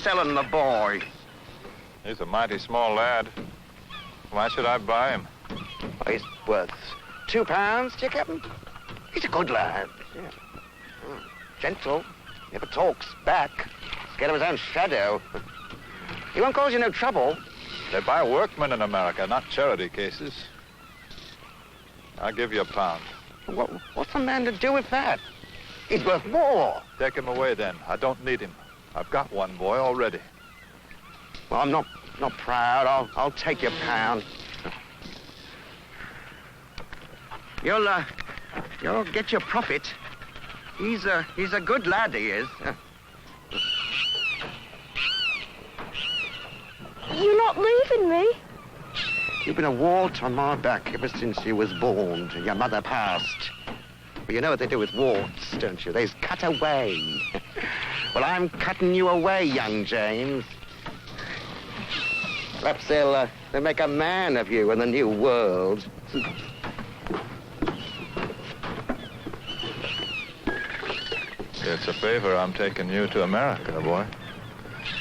selling the boy. He's a mighty small lad. Why should I buy him? Well, he's worth £2, dear Captain. He's a good lad. Yeah. Gentle. Never talks back. Scared of his own shadow. He won't cause you no trouble. They buy workmen in America, not charity cases. I'll give you £1. What's a man to do with that? He's worth more. Take him away, then. I don't need him. I've got one boy already. Well, I'm not proud. I'll take your £1. You'll get your profit. He's a good lad, he is. You're not leaving me? You've been a wart on my back ever since you was born till your mother passed. Well, you know what they do with warts, don't you? They's cut away. Well, I'm cutting you away, young James. Perhaps they'll make a man of you in the new world. It's a favor I'm taking you to America, boy.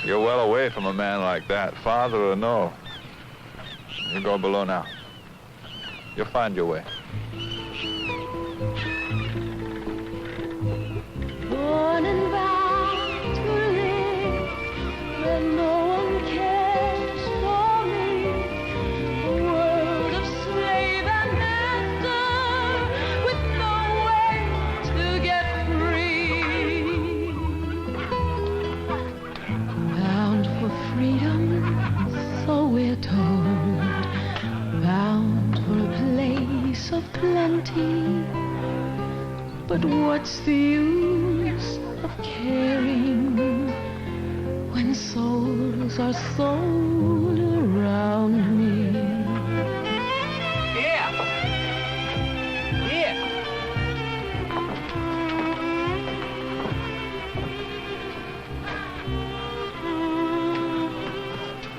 You're well away from a man like that, father or no. You go below now. You'll find your way. Born and bound to live where no one cares for me. A world of slave and master with no way to get free. Bound for freedom, so we're told. Bound for a place of plenty. But what's the use of caring when souls are sold around me? Here!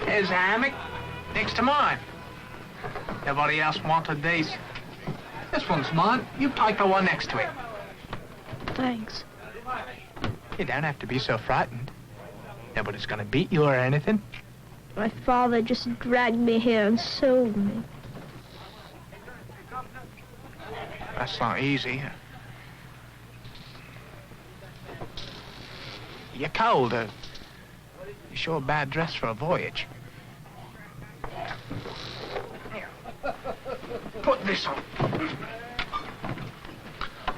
Here's a hammock next to mine. Nobody else wanted these. This one's mine. You take the one next to it. Thanks. You don't have to be so frightened. Nobody's gonna beat you or anything. My father just dragged me here and sold me. That's not easy. You're cold. You're sure a bad dress for a voyage. Here. Put this on.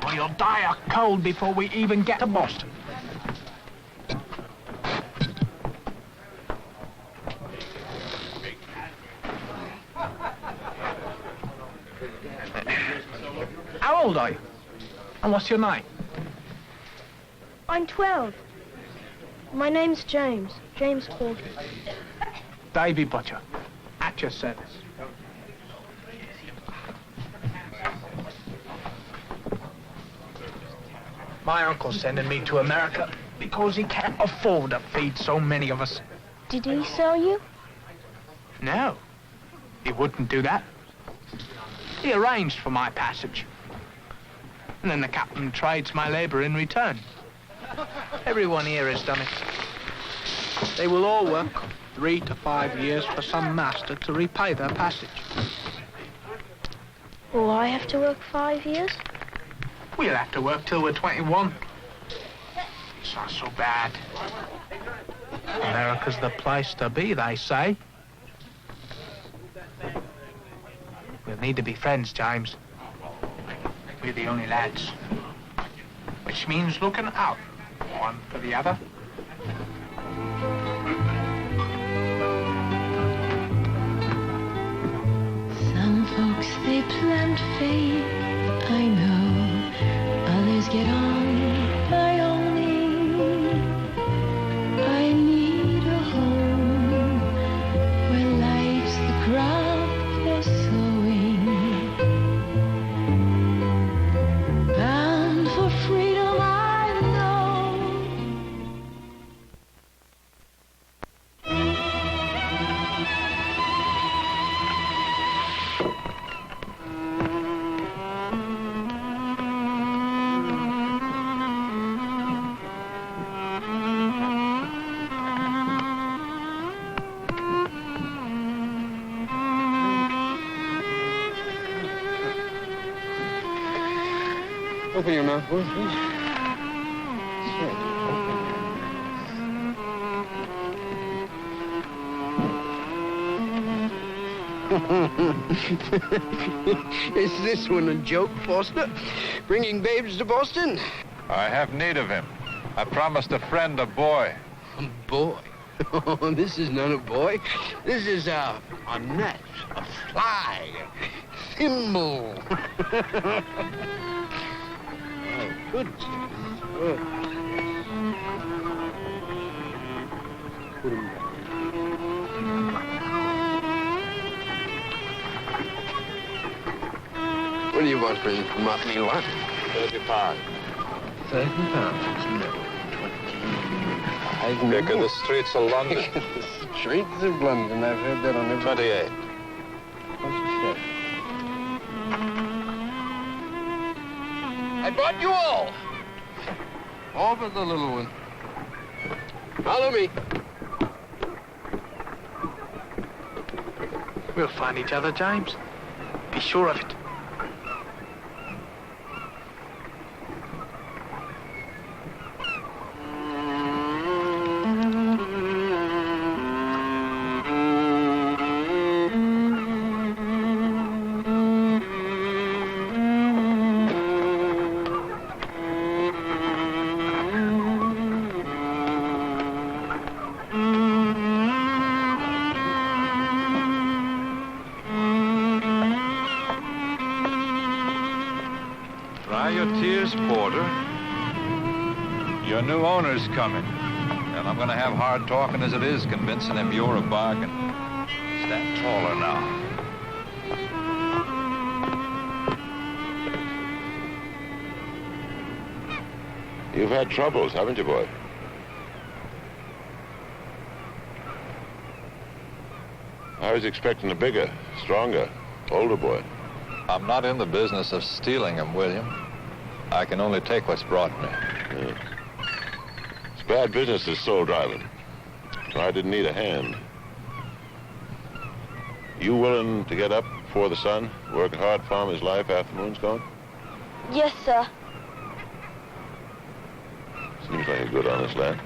Or you'll die of cold before we even get to Boston. How old are you? And what's your name? I'm 12. My name's James. James Porter. Davy Butcher. At your service. My uncle's sending me to America because he can't afford to feed so many of us. Did he sell you? No, he wouldn't do that. He arranged for my passage. And then the captain trades my labor in return. Everyone here has done it. They will all work 3 to 5 years for some master to repay their passage. Will I have to work 5 years? We'll have to work till we're 21. It's not so bad. America's the place to be, they say. We'll need to be friends, James. We're the only lads. Which means looking out, one for the other. Some folks, they plant faith, I know. Others get on by owning. I need a home where life's the crop they're sowing. Bound for freedom, I know. Open your mouth, boy, please. Is this one a joke, Foster? Bringing babes to Boston? I have need of him. I promised a friend a boy. A boy? Oh, this is not a boy. This is a net, a fly, a thimble. Oh, goodness. Oh. Put him back. What do you want for me, what? 30 pounds. 30 pounds, no. 25 Pick of the streets of London. The streets of London, I've heard that on every... 28. What's he say? I bought you all. All but the little one. Follow me. We'll find each other, James. Be sure of it. Dry your tears, Porter. Your new owner's coming. And I'm gonna have hard talking as it is, convincing him you're a bargain. Stand taller now. You've had troubles, haven't you, boy? I was expecting a bigger, stronger, older boy. I'm not in the business of stealing him, William. I can only take what's brought me. Yeah. It's bad business, this soul driving. So I didn't need a hand. You willing to get up before the sun, work a hard farmer's life after the moon's gone? Yes, sir. Seems like a good, honest lad.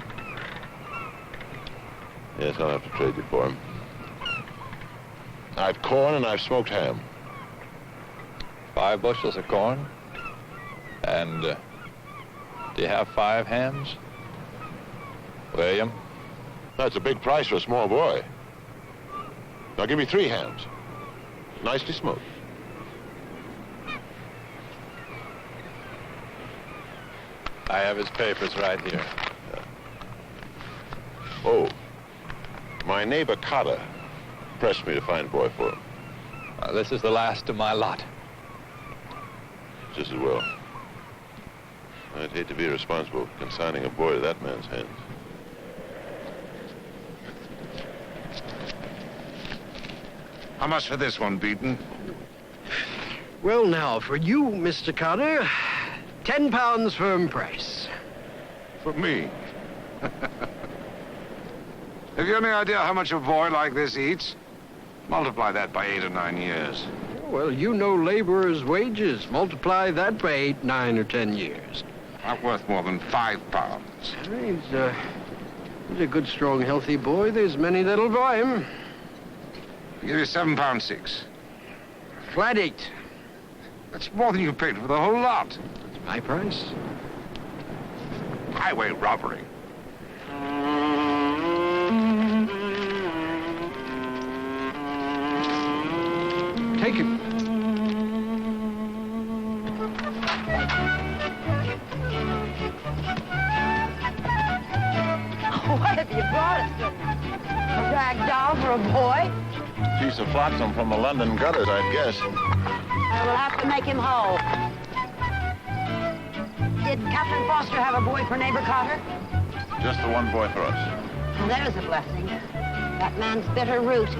Yes, I'll have to trade you for him. I've corn and I've smoked ham. 5 bushels of corn. And do you have 5 hams? William? That's a big price for a small boy. Now give me 3 hams. Nicely smoked. I have his papers right here. Oh, my neighbor Cotter pressed me to find a boy for him. This is the last of my lot. Just as well. I'd hate to be responsible for consigning a boy to that man's hands. How much for this one, Beaton? Well, now, for you, Mr. Carter, 10 pounds firm price. For me? Have you any idea how much a boy like this eats? Multiply that by 8 or 9 years. Well, you know laborers' wages. Multiply that by 8, 9, or 10 years. Not worth more than 5 pounds. He's a good, strong, healthy boy. There's many that'll buy him. I'll give you £7.6. Flat 8. That's more than you paid for the whole lot. That's my price. Highway robbery. Take it. What have you brought us? A rag doll for a boy? Piece of flotsam from the London gutters, I'd guess. I will have to make him whole. Did Captain Foster have a boy for neighbor Carter? Just the one boy for us. Well, there's a blessing. That man's bitter root.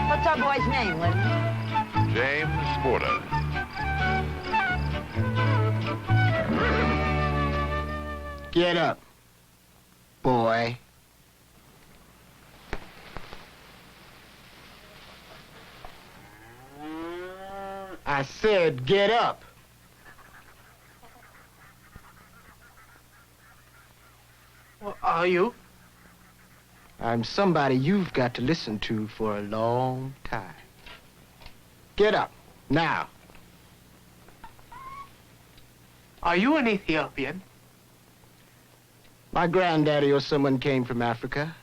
What's our boy's name, William? James Porter. Get up, boy. I said get up. are you? I'm somebody you've got to listen to for a long time. Get up, now. Are you an Ethiopian? My granddaddy or someone came from Africa.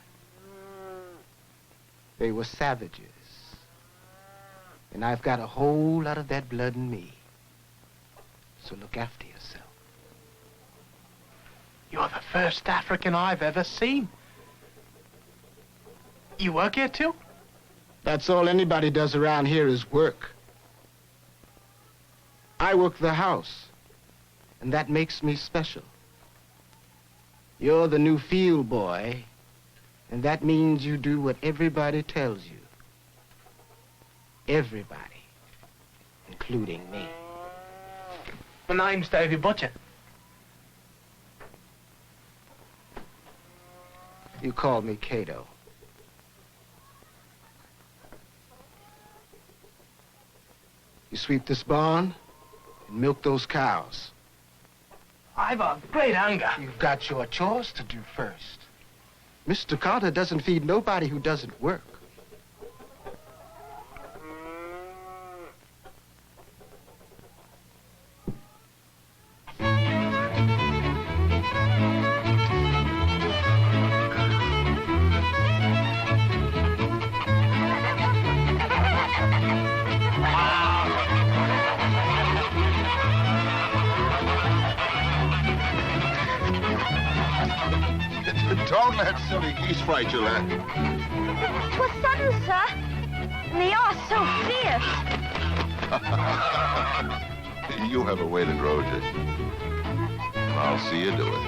They were savages. And I've got a whole lot of that blood in me. So look after yourself. You're the first African I've ever seen. You work here too? That's all anybody does around here is work. I work the house, and that makes me special. You're the new field boy, and that means you do what everybody tells you. Everybody, including me. My name's Davy Butcher. You called me Cato. You sweep this barn and milk those cows. I've a great hunger. You've got your chores to do first. Mr. Carter doesn't feed nobody who doesn't work. Don't let silly geese fright you, lad. 'Twas sudden, sir. And they are so fierce. You have a weighted road to... I'll see you do it.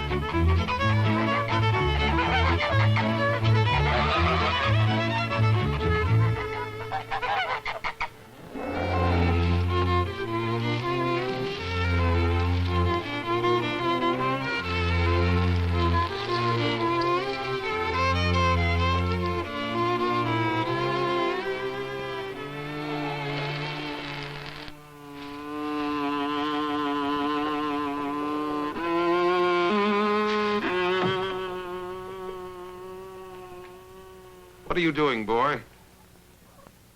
What are you doing, boy?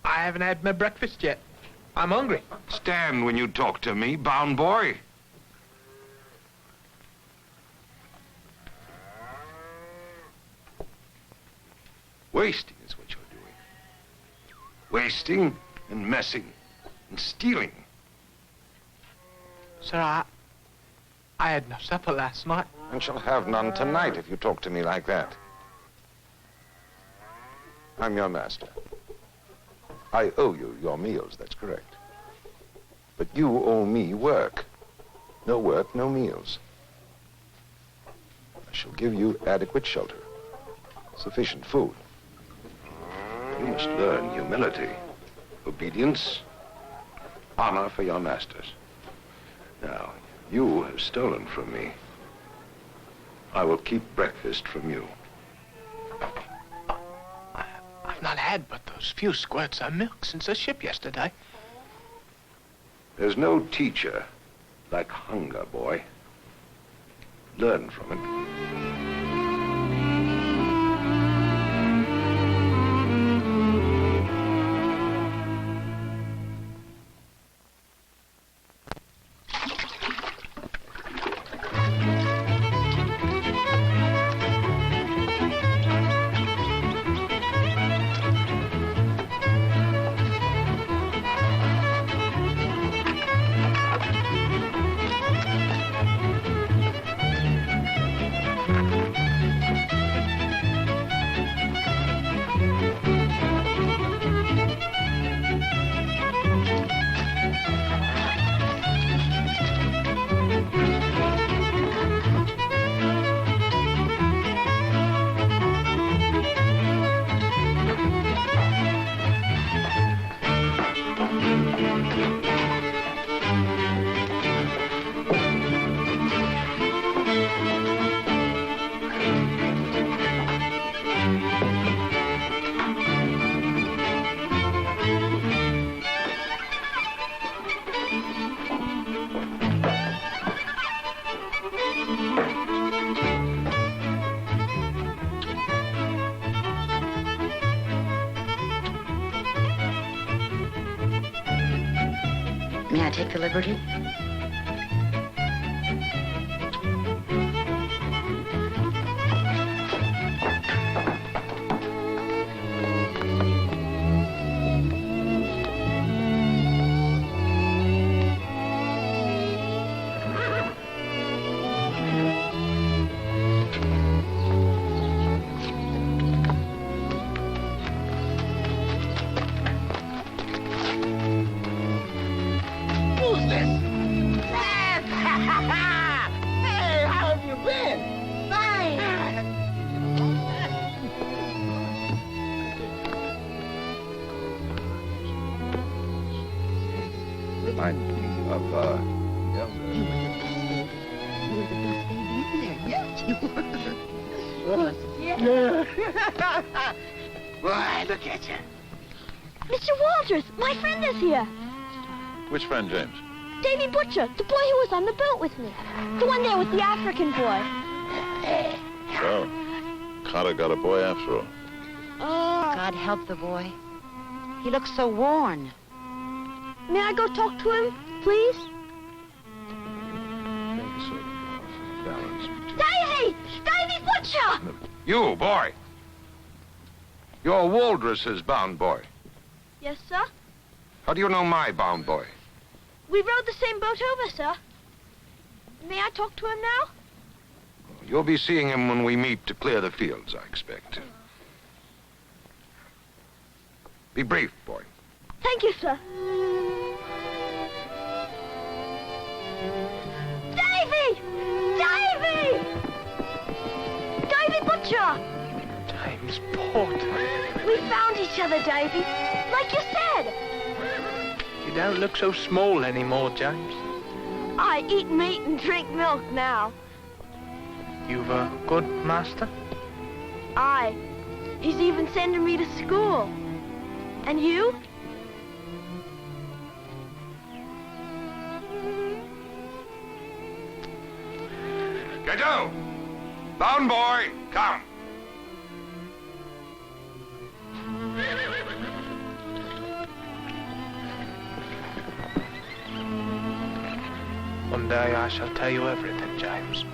I haven't had my breakfast yet. I'm hungry. Stand when you talk to me, bound boy. Wasting is what you're doing. Wasting and messing and stealing. Sir, I had no supper last night. And shall have none tonight if you talk to me like that. I'm your master. I owe you your meals, that's correct. But you owe me work. No work, no meals. I shall give you adequate shelter, sufficient food. You must learn humility, obedience, honor for your masters. Now, you have stolen from me. I will keep breakfast from you. I've not had but those few squirts of milk since the ship yesterday. There's no teacher like hunger, boy. Learn from it. May I take the liberty? Remind me of, Boy, look at you. Mr. Walters, my friend is here. Which friend, James? Davy Butcher, the boy who was on the boat with me. The one there with the African boy. So, Carter got a boy after all. God help the boy. He looks so worn. May I go talk to him, please? Davy! Davy Butcher! You, boy. You're Waldress's bound boy. Yes, sir? How do you know my bound boy? We rode the same boat over, sir. May I talk to him now? You'll be seeing him when we meet to clear the fields, I expect. Be brief, boy. Thank you, sir. Davy! Davy! Davy Butcher! James Porter. We found each other, Davy. Like you said. You don't look so small anymore, James. I eat meat and drink milk now. You've a good master? Aye. He's even sending me to school. And you? Gato! Bound boy, come. One day I shall tell you everything, James.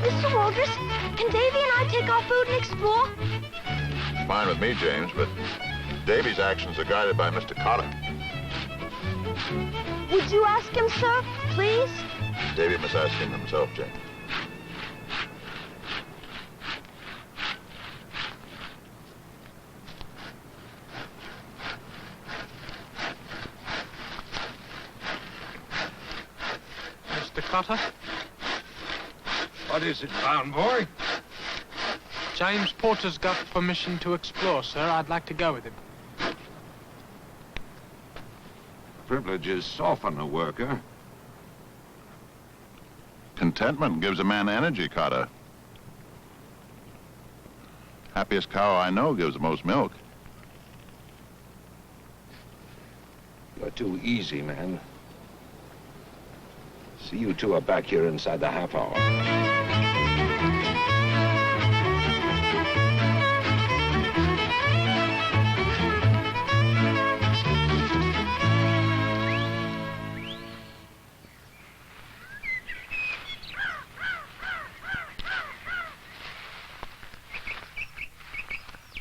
Mr. Walters, can Davy and I take our food and explore? Fine with me, James, but Davy's actions are guided by Mr. Carter. Would you ask him, sir, please? Davy must ask him himself, James. Mr. Carter? What is it, bound boy? James Porter's got permission to explore, sir. I'd like to go with him. Privileges soften a worker. Contentment gives a man energy, Carter. Happiest cow I know gives the most milk. You're too easy, man. See you two are back here inside the half hour.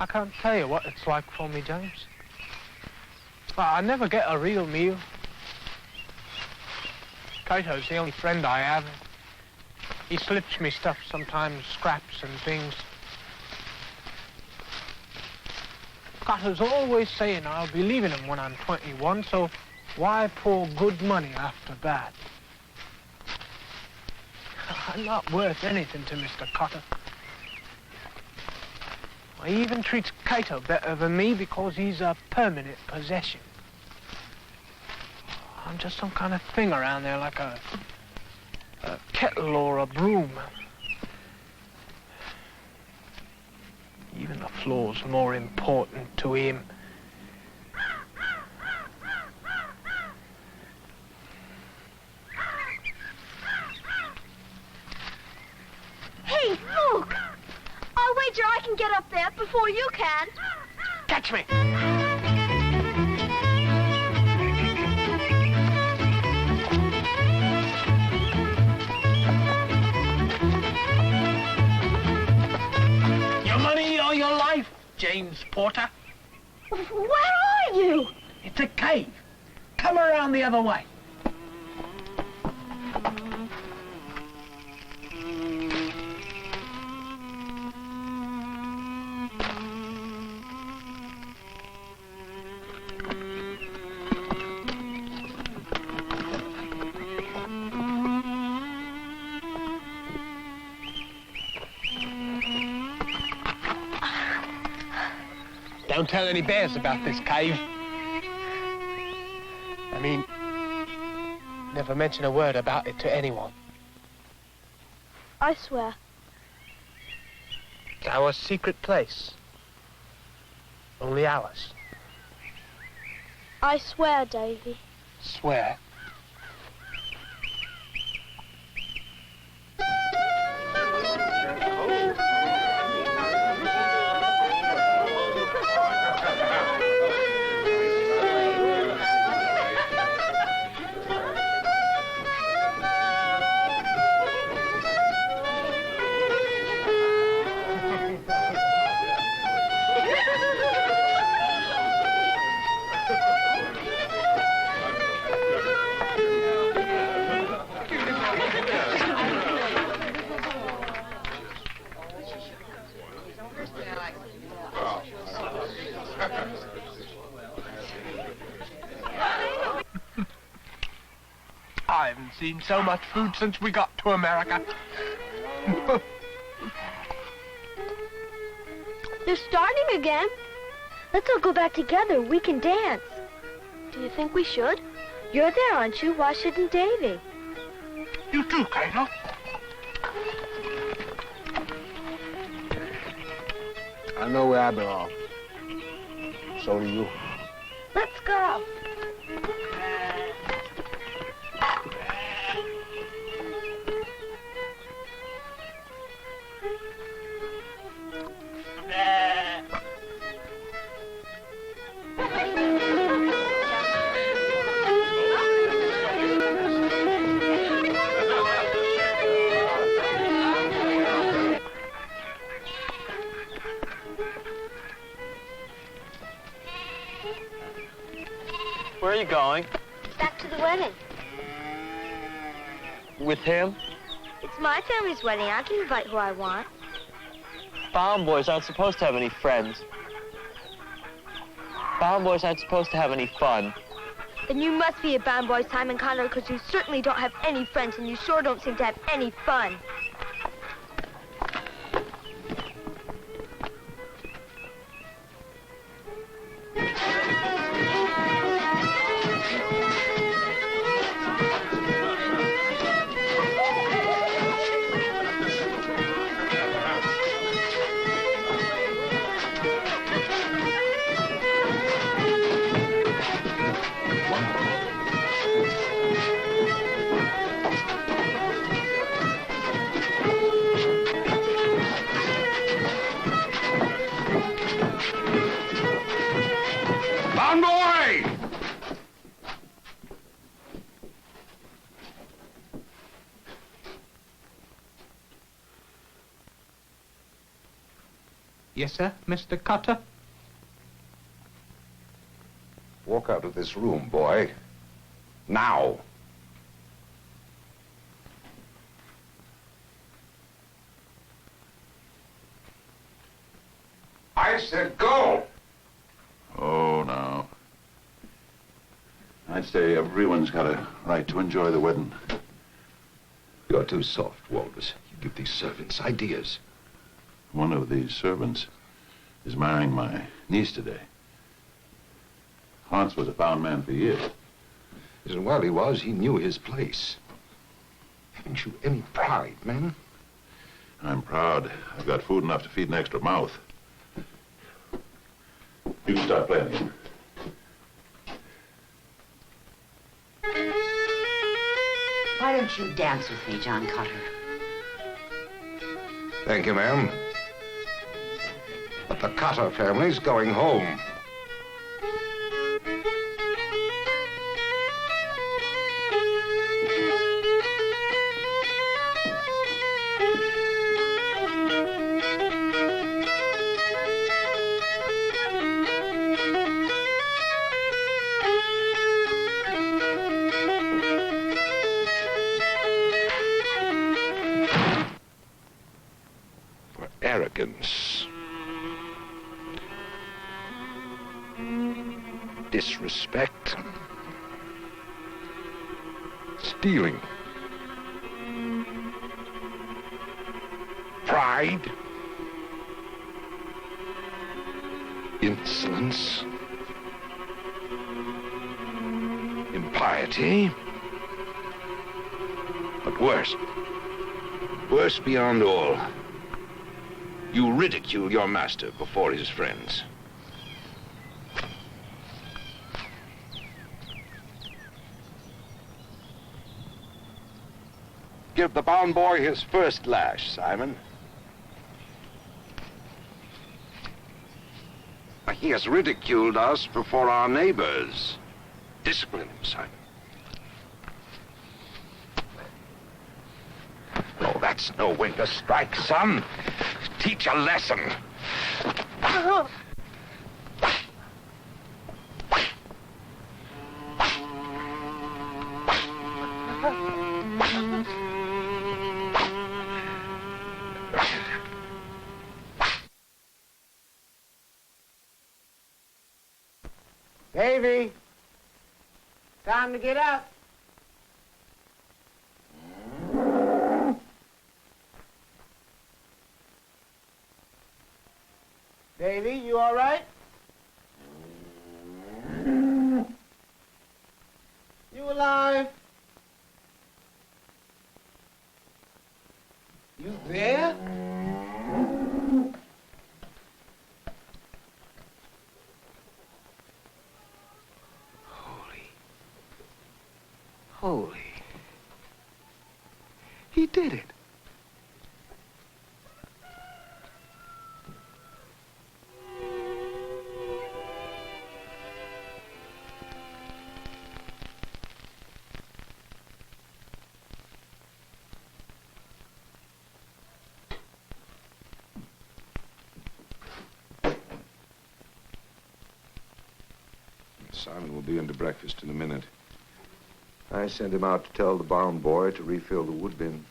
I can't tell you what it's like for me, James. I never get a real meal. Cato's the only friend I have. He slips me stuff sometimes, scraps and things. Cato's always saying I'll be leaving him when I'm 21, so why pour good money after that? I'm not worth anything to Mr. Cotter. He even treats Cato better than me because he's a permanent possession. I'm just some kind of thing around there, like a kettle or a broom. Even the floor's more important to him. Hey, look! I'll wager I can get up there before you can. Catch me! Your money or your life, James Porter? Where are you? It's a cave. Come around the other way. Don't tell any bears about this cave. I mean, never mention a word about it to anyone. I swear. It's our secret place. Only ours. I swear, Davy. Swear. I haven't seen so much food since we got to America. They're starting again. Let's all go back together. We can dance. Do you think we should? You're there, aren't you? Why shouldn't Davy? You too, Cato. I know where I belong. So do you. Let's go. Where are you going? Back to the wedding. With him? It's my family's wedding. I can invite who I want. Farm boys aren't supposed to have any friends. Farm boys aren't supposed to have any fun. Then you must be a band boy, Simon Connor, because you certainly don't have any friends, and you sure don't seem to have any fun. Yes, sir, Mr. Cutter? Walk out of this room, boy. Now. I said go! Oh, no. I'd say everyone's got a right to enjoy the wedding. You're too soft, Walters. You give these servants ideas. One of these servants is marrying my niece today. Hans was a found man for years. And while he was, he knew his place. Haven't you any pride, man? I'm proud. I've got food enough to feed an extra mouth. You can start playing again. Why don't you dance with me, John Cotter? Thank you, ma'am. But the Cotter family's going home. Arrogance, disrespect, stealing, pride, insolence, impiety, but worse beyond all, you ridicule your master before his friends. Give the bound boy his first lash, Simon. He has ridiculed us before our neighbors. Discipline him, Simon. Oh, that's no way to strike, son. Teach a lesson. Davy, time to get up. Davy, you all right? You alive? You there? Holy. He did it. Simon will be into breakfast in a minute. I sent him out to tell the barn boy to refill the wood bin.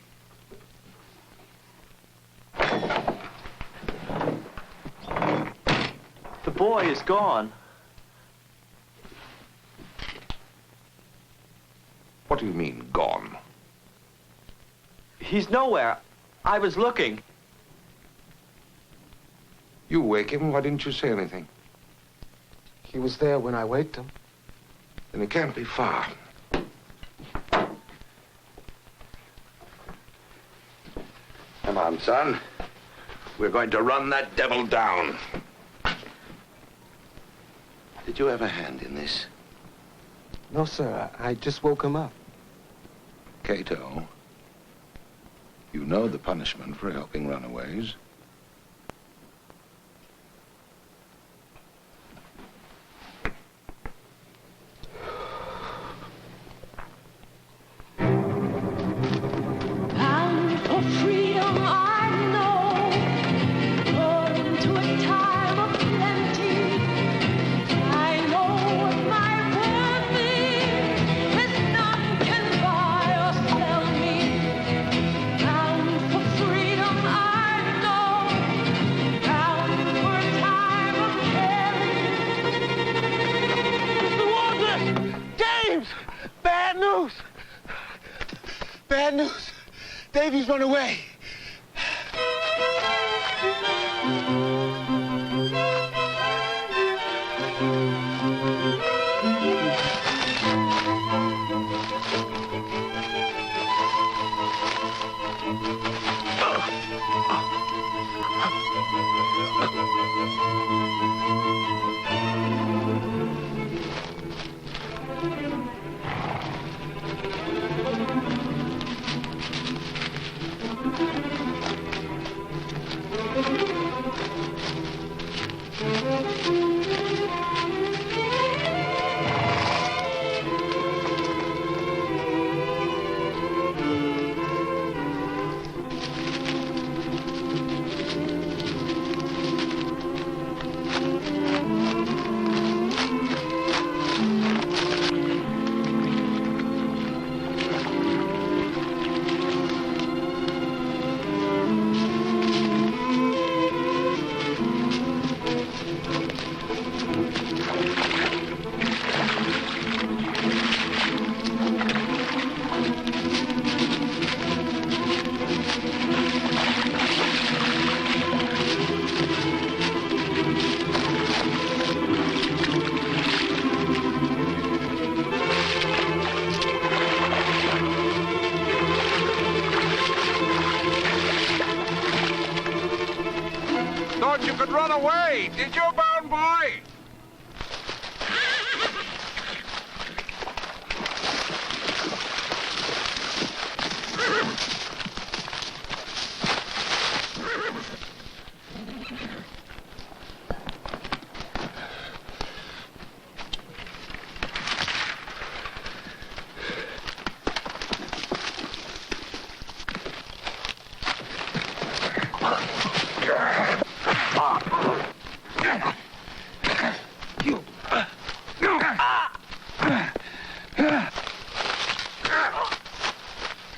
The boy is gone. What do you mean, gone? He's nowhere. I was looking. You wake him. Why didn't you say anything? He was there when I waked him. Then he can't be far. Come on, son. We're going to run that devil down. Did you have a hand in this? No, sir. I just woke him up. Cato, you know the punishment for helping runaways. Bad news. Davy's run away. Thought you could run away. Did you, bound boy?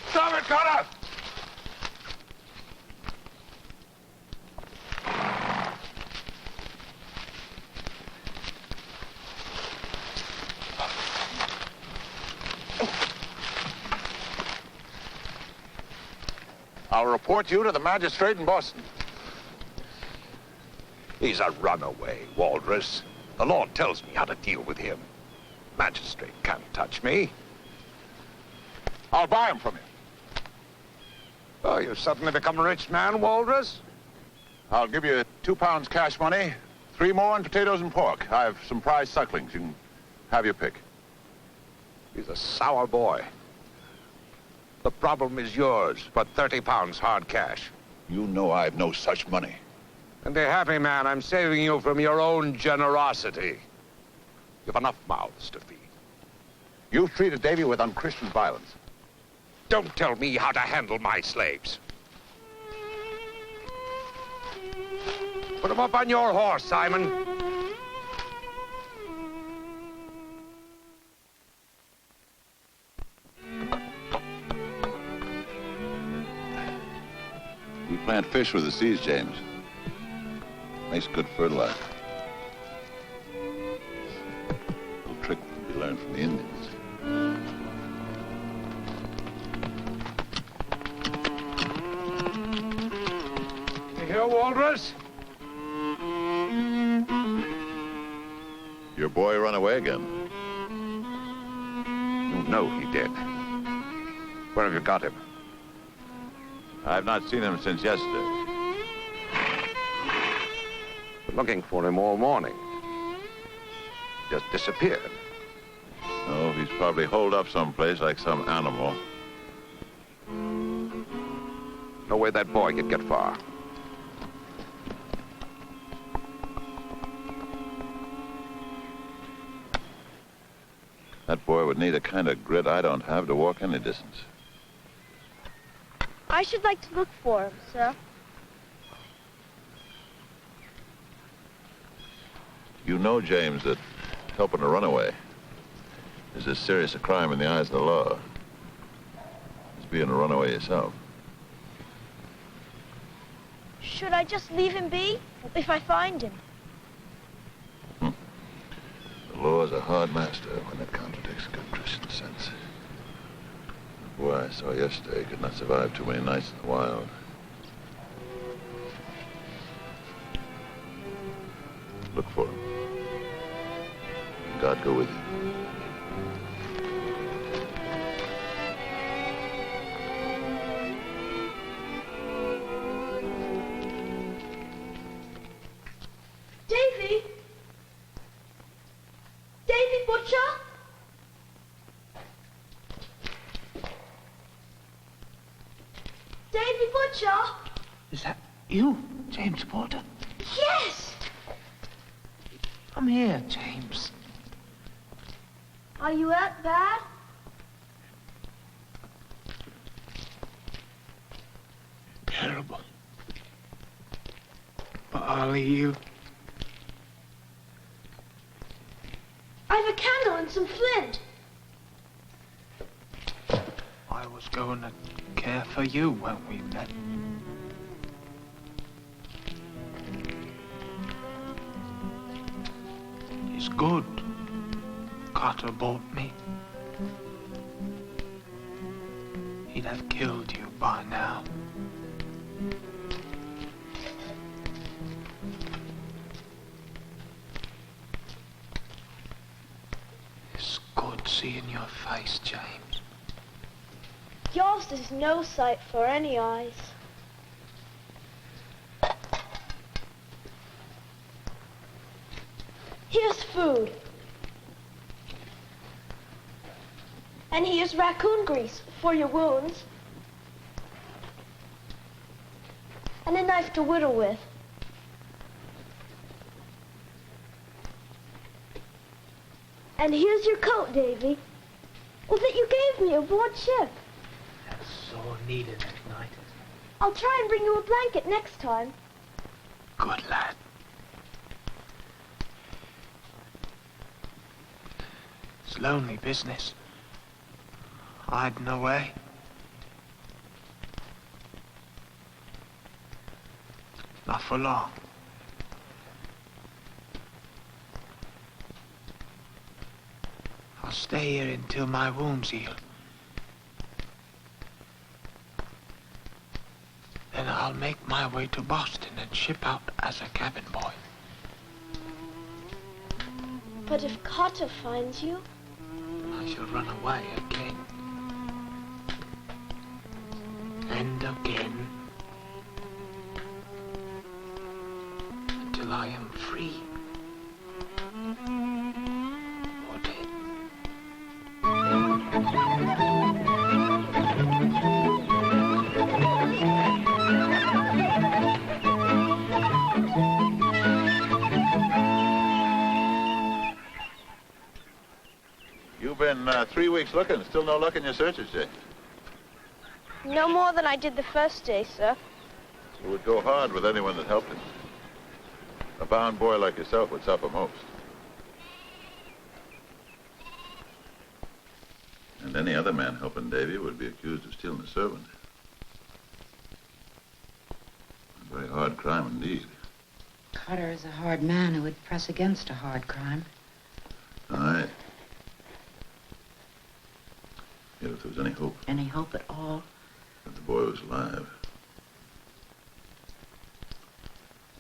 Stop it, Connor! I'll report you to the magistrate in Boston. He's a runaway, Walrus. The law tells me how to deal with him. Magistrate can't touch me. I'll buy him from you. Oh, you've suddenly become a rich man, Walrus? I'll give you 2 pounds cash money, 3 more in potatoes and pork. I have some prize sucklings. You can have your pick. He's a sour boy. The problem is yours, but 30 pounds hard cash. You know I've no such money. And a happy man, I'm saving you from your own generosity. You've enough mouths to feed. You've treated Davy with unchristian violence. Don't tell me how to handle my slaves. Put him up on your horse, Simon. We plant fish with the seeds, James. Makes good fertilizer. A little trick we learned from the Indians. You hear, Walrus? Your boy run away again. You know he did. Where have you got him? I've not seen him since yesterday. Been looking for him all morning. Just disappeared. Oh, he's probably holed up someplace like some animal. No way that boy could get far. That boy would need a kind of grit I don't have to walk any distance. I should like to look for him, sir. You know, James, that helping a runaway is as serious a crime in the eyes of the law as being a runaway yourself. Should I just leave him be if I find him? The law is a hard master when it contradicts good Christian sense. The boy I saw yesterday could not survive too many nights in the wild. Look for him. God go with you. Davy Butcher? Is that you, James Porter? Yes! Come here, James. Are you hurt bad? Terrible. But Ollie, you... I've a candle and some flint. I was going to care for you when we met. It's good. Carter bought me. He'd have killed you by now. It's good seeing your face, James. Yours is no sight for any eyes. Here's food. And here's raccoon grease for your wounds. And a knife to whittle with. And here's your coat, Davy. Well, that you gave me aboard ship. That's so needed at night. I'll try and bring you a blanket next time. Good lad. It's lonely business. Hiding away. Not for long. I'll stay here until my wounds heal. Then I'll make my way to Boston and ship out as a cabin boy. But if Carter finds you? I shall run away again. And again. Until I am free. Or dead. You've been 3 weeks looking. Still no luck in your searches, Jay. No more than I did the first day, sir. It would go hard with anyone that helped him. A bound boy like yourself would suffer most. And any other man helping Davy would be accused of stealing a servant. A very hard crime indeed. Carter is a hard man who would press against a hard crime. Aye. Yet if there was any hope Any hope at all? that the boy was alive,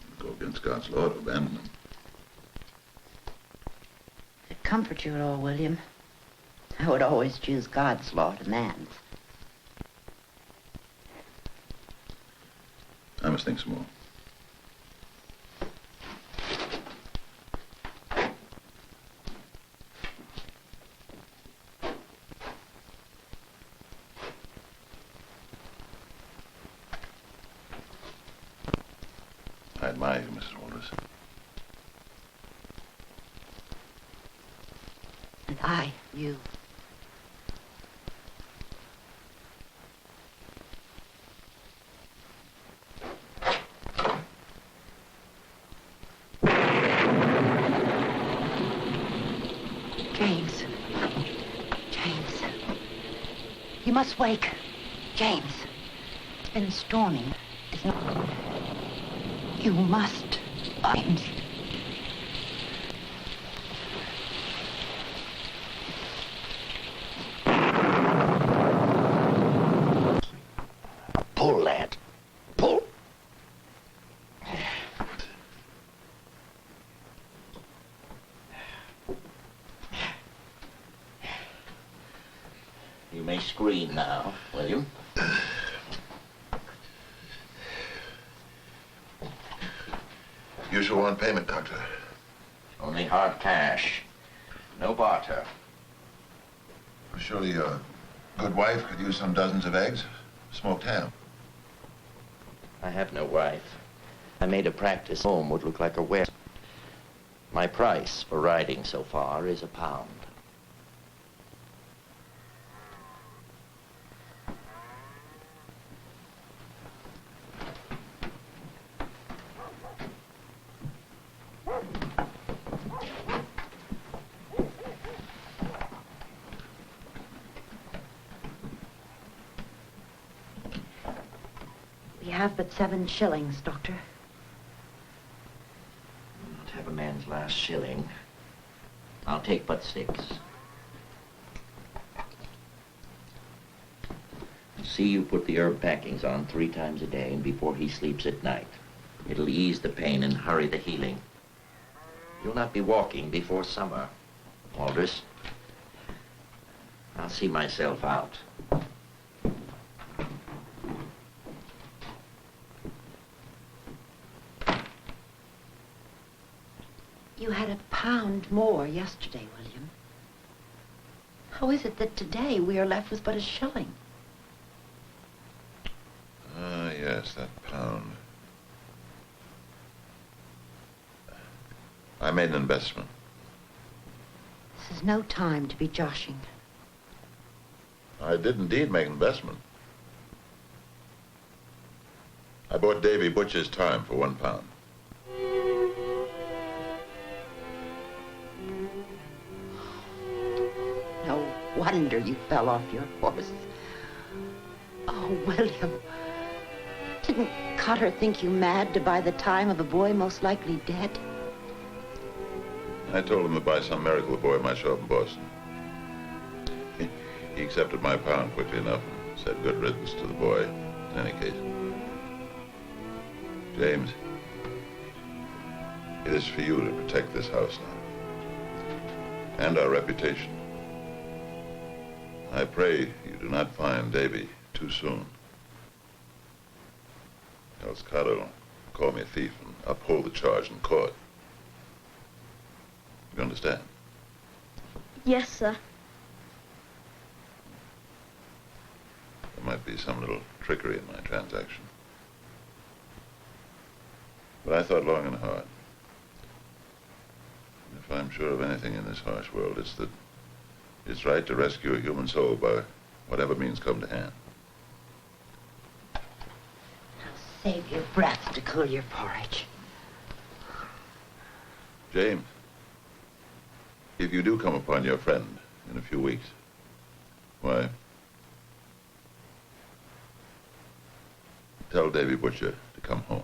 it would go against God's law to abandon him. If it comforts you at all, William, I would always choose God's law to man's. I must think some more. I admire you, Mrs. Walters. And I, you. James. James. You must wake. James. It's been storming. It's not... You must, James. Pull, lad. Pull. You may scream now, William. You shall want payment, Doctor. Only hard cash. No barter. Surely your good wife could use some dozens of eggs. Smoked ham. I have no wife. I made a practice home would look like a west. My price for riding so far is £1. We have but 7 shillings, Doctor. Not have a man's last shilling. I'll take but 6. See you put the herb packings on 3 times a day and before he sleeps at night. It'll ease the pain and hurry the healing. You'll not be walking before summer, Walrus. I'll see myself out. You had £1 more yesterday, William. How is it that today we are left with but a shilling? Ah, yes, that pound. I made an investment. This is no time to be joshing. I did indeed make an investment. I bought Davy Butcher's time for £1. No wonder you fell off your horse. Oh, William. Didn't Cotter think you mad to buy the time of a boy most likely dead? I told him that by some miracle the boy might show up in Boston. He accepted my pound quickly enough and said good riddance to the boy in any case. James, it is for you to protect this house now. And our reputation. I pray you do not find Davy too soon. Else Carter will call me a thief and uphold the charge in court. You understand? Yes, sir. There might be some little trickery in my transaction. But I thought long and hard. And if I'm sure of anything in this harsh world, it's that it's right to rescue a human soul by whatever means come to hand. Save your breath to cool your porridge. James, if you do come upon your friend in a few weeks, why, tell Davy Butcher to come home.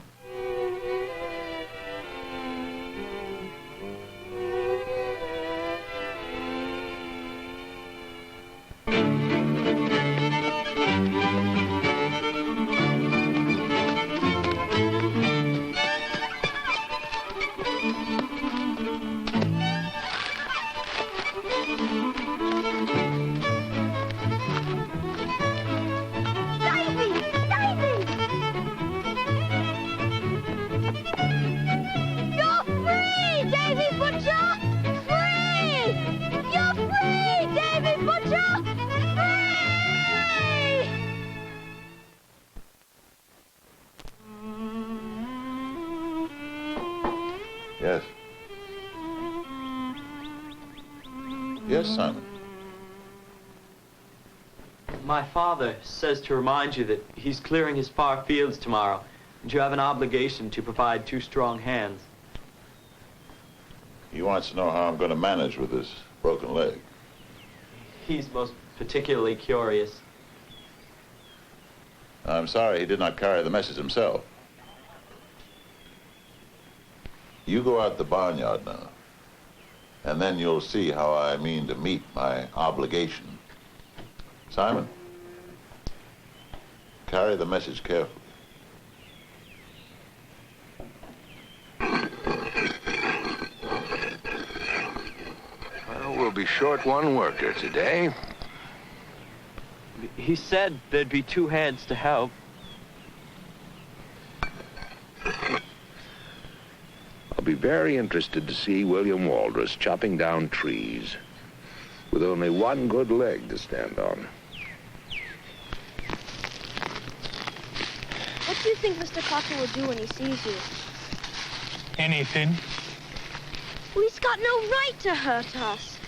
Yes. Yes, Simon. My father says to remind you that he's clearing his far fields tomorrow, and you have an obligation to provide 2 strong hands. He wants to know how I'm going to manage with this broken leg. He's most particularly curious. I'm sorry he did not carry the message himself. You go out the barnyard now, and then you'll see how I mean to meet my obligation. Simon, carry the message carefully. Well, we'll be short 1 worker today. He said there'd be 2 hands to help. I'll be very interested to see William Walrus chopping down trees with only 1 good leg to stand on. What What do you think Mr. Cotter will do when he sees you? Anything. Well, he's got no right to hurt us.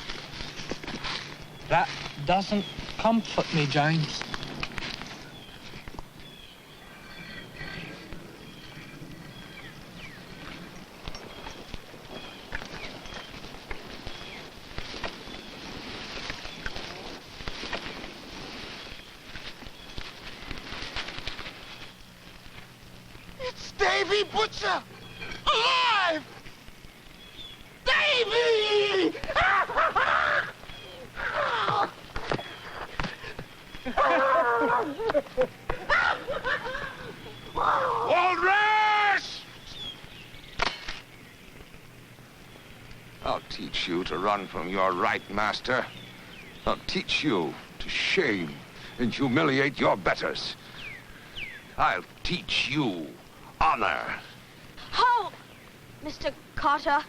That doesn't comfort me, James. It's Davy Butcher! Alive! Davy! Walrus! I'll teach you to run from your right master. I'll teach you to shame and humiliate your betters. I'll teach you honor. Halt! Mr. Cotter.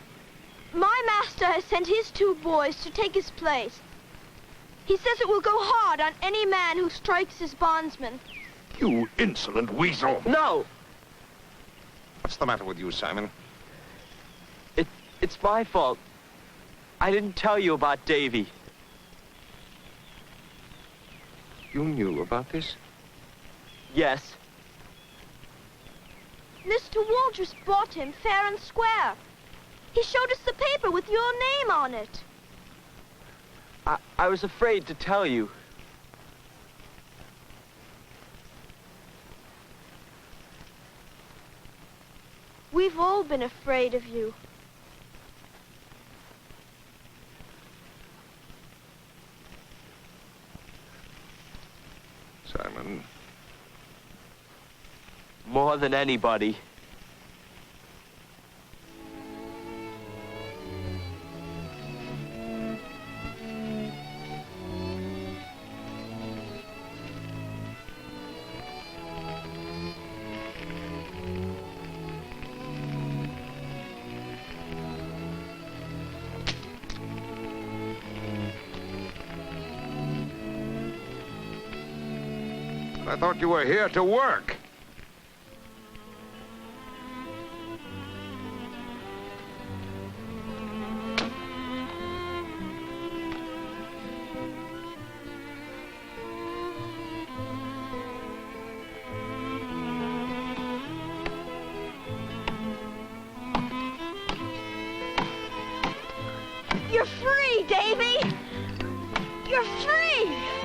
My master has sent his 2 boys to take his place. He says it will go hard on any man who strikes his bondsman. You insolent weasel. No! What's the matter with you, Simon? It's my fault. I didn't tell you about Davy. You knew about this? Yes. Mr. Waldrus bought him fair and square. He showed us the paper with your name on it. I was afraid to tell you. We've all been afraid of you. Simon. More than anybody. I thought you were here to work. You're free, Davy! You're free!